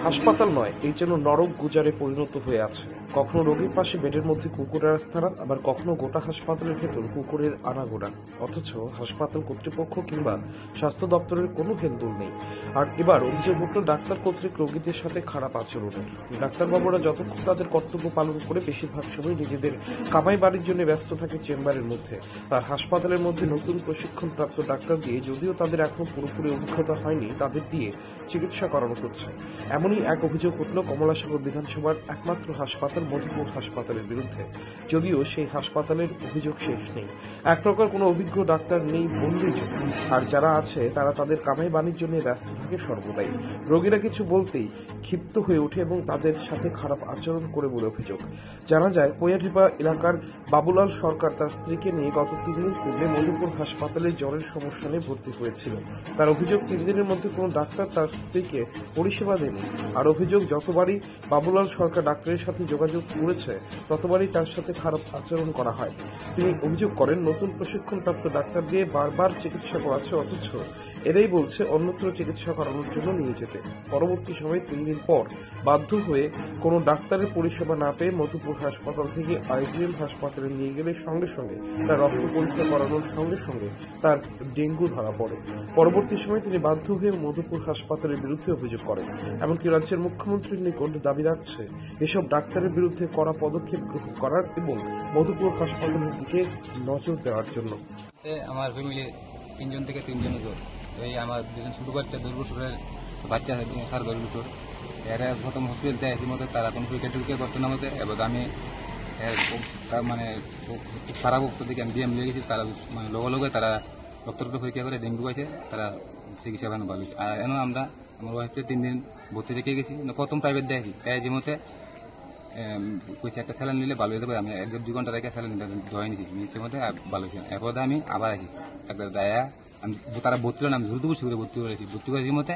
হাসপাতাল নয়, এই যেন নরক গুজারে পরিণত হয়ে আছে। কখনো রোগীর পাশে বেডের মধ্যে কুকুরের আস্তানা, আবার কখনো গোটা হাসপাতালের ভেতর কুকুরের আনাগোনা। অথচ হাসপাতাল কর্তৃপক্ষ কিংবা স্বাস্থ্য দপ্তরের কোনো হেলদোল নেই। আর এবার অভিযোগ উঠল ডাক্তার কর্তৃক রোগীদের সাথে খারাপ আচরণের। ডাক্তারবাবুরা যতক্ষণ তাদের কর্তব্য পালন করে বেশিরভাগ সময় নিজেদের কামাই বাড়ির জন্য ব্যস্ত থাকে চেম্বারের মধ্যে, আর হাসপাতালের মধ্যে নতুন প্রশিক্ষণপ্রাপ্ত ডাক্তার দিয়ে, যদিও তাদের এখনো পুরোপুরি অভিজ্ঞতা হয়নি, তাদের দিয়ে চিকিৎসা করানো হচ্ছে। এমনই এক অভিযোগ উঠল কমলাসাগর বিধানসভার একমাত্র হাসপাতাল মধুপুর হাসপাতালের বিরুদ্ধে। যদিও সেই হাসপাতালের অভিযোগ শেষ নেই, এক প্রকার কোনো অভিজ্ঞ ডাক্তার নেই বললেই চলে। আর যারা আছে তারা তাদের কামাই বাণিজ্য নিয়ে ব্যস্ত থাকে সর্বদাই। রোগীরা কিছু বলতেই ক্ষিপ্ত হয়ে ওঠে এবং তাদের সাথে খারাপ আচরণ করে বলে অভিযোগ। জানা যায়, কোয়াঢিপা এলাকার বাবুলাল সরকার তার স্ত্রীকে নিয়ে গত 3 দিন পূর্বে মধুপুর হাসপাতালে জ্বরের সমস্যা নিয়ে ভর্তি হয়েছিল। তার অভিযোগ 3 দিনের মধ্যে কোনো ডাক্তার তার স্ত্রীকে পরিষেবা দেয়নি। আর অভিযোগ, যতবারই বাবুলাল সরকার ডাক্তারের সাথে যোগাযোগ করেছে ততবারই তার সাথে খারাপ আচরণ করা হয়। তিনি অভিযোগ করেন, নতুন প্রশিক্ষণপ্রাপ্ত ডাক্তার দিয়ে বারবার চিকিৎসা করাচ্ছে, অথচ এরাই বলছে অন্যত্র চিকিৎসা করানোর জন্য নিয়ে যেতে। পরবর্তী সময়ে 3 দিন পর বাধ্য হয়ে কোনো ডাক্তারের পরিষেবা না পেয়ে মধুপুর হাসপাতাল থেকে আইজিএম হাসপাতালে নিয়ে গেলে সঙ্গে সঙ্গে তার রক্ত পরীক্ষা করানোর সঙ্গে সঙ্গে তার ডেঙ্গু ধরা পড়ে। পরবর্তী সময়ে তিনি বাধ্য হয়ে মধুপুর হাসপাতালের বিরুদ্ধে অভিযোগ করেন। এমনকি রাজ্যের মুখ্যমন্ত্রীর নিকট দাবি রাখছে এসব ডাক্তারের বিরুদ্ধে কড়া পদক্ষেপ গ্রহণ করার এবং মধুপুর হাসপাতালের দিকে নজর দেওয়ার জন্য। আমার ফ্যামিলি 3 জন থেকে 3 জনের জ্বর। এই আমার 2জন ছোট বাচ্চা, 2 বছরের বাচ্চা, 7 বছর। এরা প্রথম হসপিটালতে আসি মতো তারা কোনো পরীক্ষা করতো না মতো। এবার আমি মানে খারাপ অবস্থা থেকে আমি ডিএম লিয়ে গেছি। তারা মানে লগে তারা ডক্টর পরীক্ষা করে ডেঙ্গু আছে, তারা চিকিৎসা ভালো ভালো। আর এন আমরা আমার ওয়াইফকে 3 দিন ভর্তি রেখে গেছি। প্রথম প্রাইভেট দেখি তাই যে মতে পয়সা একটা স্যালাইন নিলে ভালো হতে পারে। আমি 1-2 ঘন্টা রেখে স্যালাইন জয় নিয়েছি, নিচের মধ্যে ভালো হয়েছে। এরপর আমি আবার আসি ডাক্তার দায়া, আমি তারা ভর্তি হলো না, আমি দ্রুত করে ভর্তি করেছি। ভর্তি করেছি মতে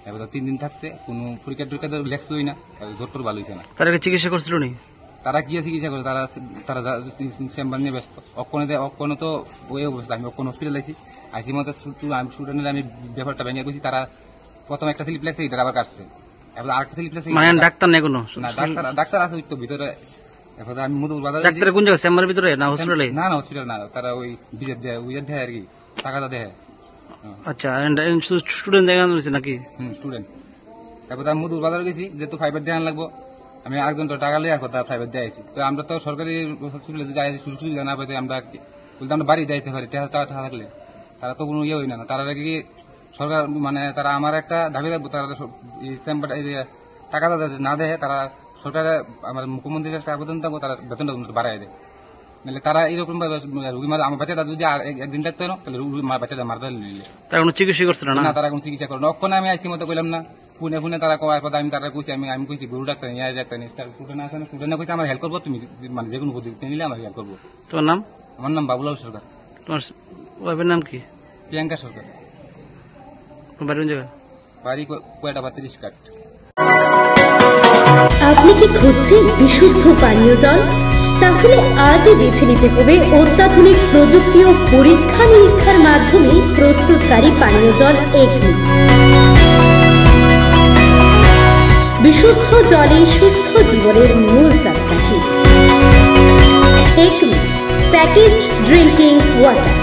এবার 3 দিন থাকছে, কোনো পরীক্ষা টরীক্ষা লেখছ হই না, জ্বর ভালো হয়েছে না। তারা চিকিৎসা করছিল নি, তারা কি চিকিৎসা করে, তারা চেম্বার নিয়ে ব্যস্ত। অক্ষণে তো ওই অবস্থা, আমি অক্ষণ হসপিটাল আইসি মতো আমি স্টুডেন্টের আমি ব্যাপারটা ভেঙে গেছি। তারা প্রথম একটা স্লিপ লেগছে, এটা আবার কাটছে। এবার আরেকটা স্লিপ লেগছে, মানে ডাক্তার নেই কোনো? না, ডাক্তার আছে তো ভিতরে। এবার আমি মধুপুর বাজার। ডাক্তার কোন জায়গায়, চেম্বারের ভিতরে না হসপিটালে? না না, হসপিটাল না, তারা ওই বিজেপ দেয়, উইয়ার দেয় আর কি, টাকাটা দেয়। আচ্ছা, স্টুডেন্ট দেখা যাচ্ছে নাকি? স্টুডেন্ট। এবার আমি মধুপুর বাজার গেছি, যেহেতু প্রাইভেট দেখান লাগবো, আমি আরেকজন তো টাকা লিয়ে কথা প্রাইভেট দেয়াইছি। তো আমরা তো সরকারি হসপিটালে যাই, সুযোগ সুবিধা না পেতে আমরা বলতে আমরা বাড়ি যাইতে পারি টাকা থাকলে। তারা তো কোনো ইয়ে হই না, তারা কি সরকার মানে তারা আমার একটা দাবি রাখবো, তারা চেম্বার টাকাটা না দেয়, তারা সরকারের আমার মুখ্যমন্ত্রীর একটা আবেদন থাকবো, তারা বেতনটা বাড়াই দেয়। নাহলে তারা এইরকম রুগী মারা, আমার বাচ্চাটা যদি একদিন থাকতো না তাহলে বাচ্চাটা মারতে নিলে। তারা কোনো চিকিৎসা করছিল না? তারা কোনো চিকিৎসা করে না। অক্ষণে আমি আইসি মতো কইলাম না, পুনে পুনে তারা কয় কথা আমি তারা কইছি, আমি কইছি গরু ডাক্তার নিয়ে ডাক্তার নিয়ে স্টুডেন্ট আছে না, স্টুডেন্ট কইছে আমার হেল্প করবো, তুমি মানে যে কোনো পদ্ধতি নিলে আমার হেল্প করবো। তোমার নাম? আমার নাম বাবুলাল সরকার। তোমার ওয়াইফের নাম কি? প্রিয়াঙ্কা সরকার। বাড়ি কোন জায়গা? বাড়ি কোয়াঢিপা 30 কাঠ। আপনি কি খুঁজছেন বিশুদ্ধ পানীয় জল? তাহলে আজই বেছে নিতে হবে অত্যাধুনিক প্রযুক্তি ও পরীক্ষা নিরীক্ষার মাধ্যমে প্রস্তুতকারী পানীয় জল একমি। বিশুদ্ধ জলে সুস্থ জীবনের মূল চাকাঠি। Acme packaged drinking water.